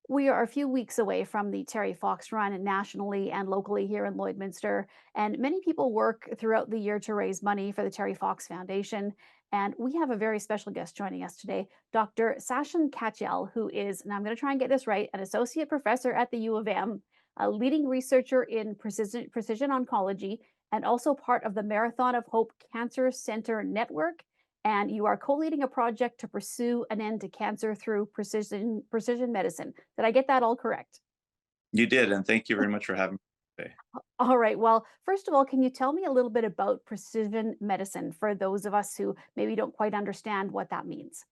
We are a few weeks away from the Terry Fox Run nationally and locally here in Lloydminster, and many people work throughout the year to raise money for the Terry Fox Foundation. And we have a very special guest joining us today, Dr. Sachin Katyal, who is, and I'm going to try and get this right, an associate professor at the U of M, a leading researcher in precision oncology, and also part of the Marathon of Hope Cancer Center Network, and you are co-leading a project to pursue an end to cancer through precision medicine. Did I get that all correct? You did, and thank you very much for having me today. All right. Well, first of all, can you tell me a little bit about precision medicine for those of us who maybe don't quite understand what that means?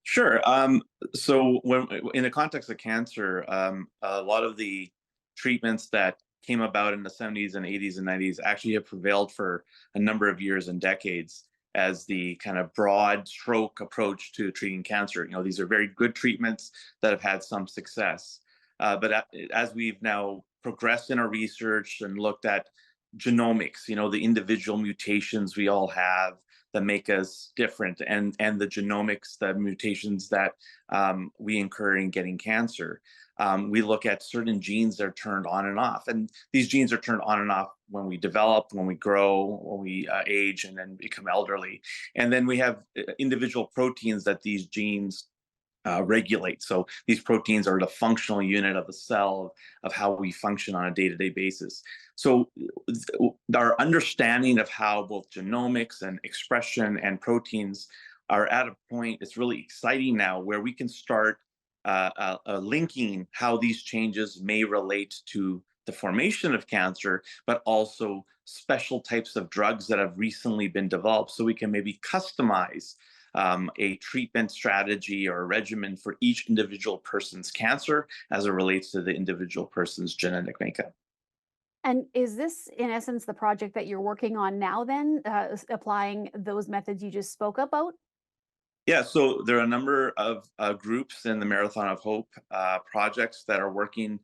Sure. So, when in the context of cancer, a lot of the treatments that came about in the 70s and 80s and 90s actually have prevailed for a number of years and decades as the kind of broad stroke approach to treating cancer. These are very good treatments that have had some success. As we've now progressed in our research and looked at genomics, the individual mutations we all have that make us different, and the genomics, the mutations that we incur in getting cancer. We look at certain genes that are turned on and off, and these genes are turned on and off when we develop, when we grow, when we age, and then become elderly. And then we have individual proteins that these genes regulate. So these proteins are the functional unit of the cell of how we function on a day-to-day basis. So our understanding of how both genomics and expression and proteins are at a point, it's really exciting now where we can start linking how these changes may relate to the formation of cancer, but also special types of drugs that have recently been developed so we can maybe customize a treatment strategy or a regimen for each individual person's cancer as it relates to the individual person's genetic makeup. And is this, in essence, the project that you're working on now, then, applying those methods you just spoke about? Yeah, so there are a number of groups in the Marathon of Hope projects that are working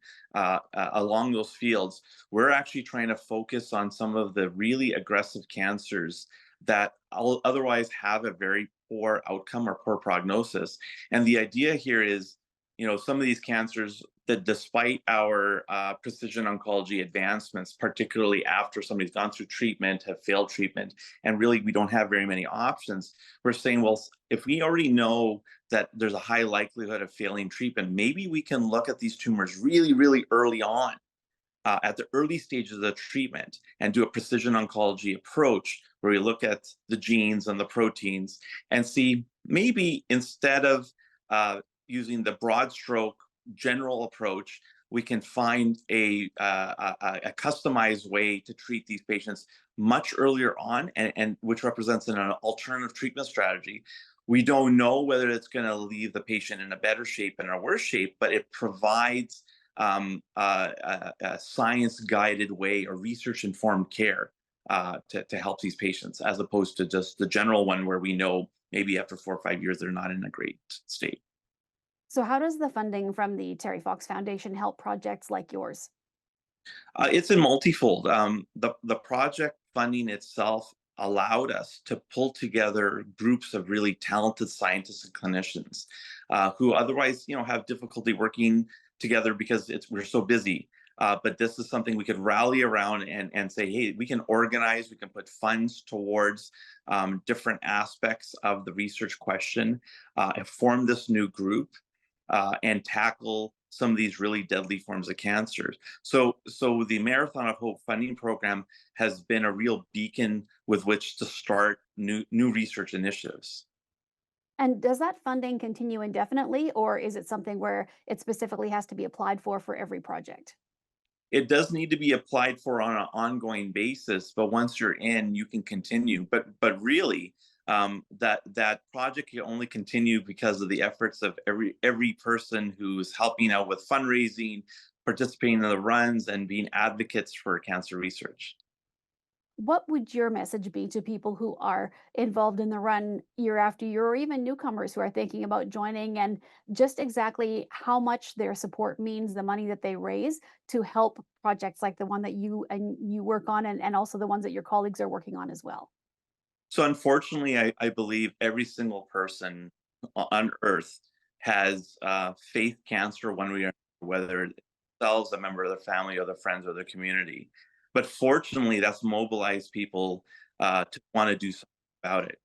along those fields. We're actually trying to focus on some of the really aggressive cancers that otherwise have a very poor outcome or poor prognosis. And the idea here is, some of these cancers that, despite our precision oncology advancements, particularly after somebody's gone through treatment, have failed treatment, and really we don't have very many options, we're saying, well, if we already know that there's a high likelihood of failing treatment, maybe we can look at these tumors really, really early on, at the early stages of the treatment, and do a precision oncology approach where we look at the genes and the proteins and see maybe instead of using the broad stroke general approach, we can find a customized way to treat these patients much earlier on, and which represents an alternative treatment strategy. We don't know whether it's going to leave the patient in a better shape and a worse shape, but it provides a science-guided way or research-informed care to help these patients, as opposed to just the general one where we know maybe after 4 or 5 years they're not in a great state. So, how does the funding from the Terry Fox Foundation help projects like yours? It's in multifold. The project funding itself allowed us to pull together groups of really talented scientists and clinicians who otherwise, have difficulty working together because we're so busy. But this is something we could rally around and say, hey, we can organize, we can put funds towards different aspects of the research question, and form this new group and tackle some of these really deadly forms of cancer. So the Marathon of Hope funding program has been a real beacon with which to start new research initiatives. And does that funding continue indefinitely, or is it something where it specifically has to be applied for every project? It does need to be applied for on an ongoing basis, but once you're in, you can continue. But really, that project can only continue because of the efforts of every person who's helping out with fundraising, participating in the runs, and being advocates for cancer research. What would your message be to people who are involved in the run year after year, or even newcomers who are thinking about joining, and just exactly how much their support means, the money that they raise to help projects like the one that you work on, and also the ones that your colleagues are working on as well? So unfortunately, I believe every single person on Earth has faith cancer one way or another, whether it's themselves, a member of their family, or their friends, or their community. But fortunately, that's mobilized people to want to do something about it.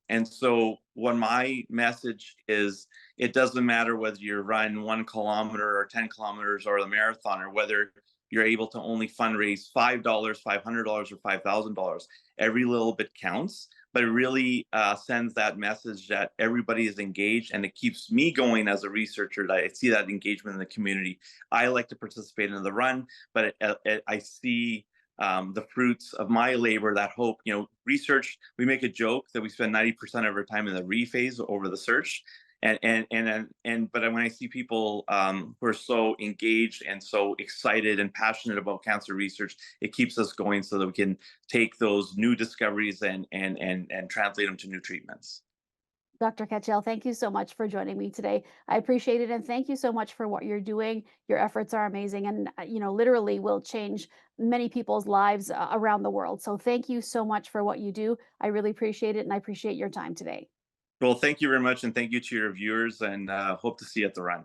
And so, what my message is, it doesn't matter whether you run 1 kilometer or 10 kilometers or the marathon, or whether you're able to only fundraise $5, $500, or $5,000. Every little bit counts, but it really sends that message that everybody is engaged, and it keeps me going as a researcher. That I see that engagement in the community. I like to participate in the run, but I see the fruits of my labor, that hope. Research, we make a joke that we spend 90% of our time in the phase over the search. But when I see people who are so engaged and so excited and passionate about cancer research, it keeps us going so that we can take those new discoveries and translate them to new treatments. Dr. Ketchel, thank you so much for joining me today. I appreciate it, and thank you so much for what you're doing. Your efforts are amazing, and literally will change many people's lives around the world. So thank you so much for what you do. I really appreciate it, and I appreciate your time today. Well, thank you very much, and thank you to your viewers, and hope to see you at the run.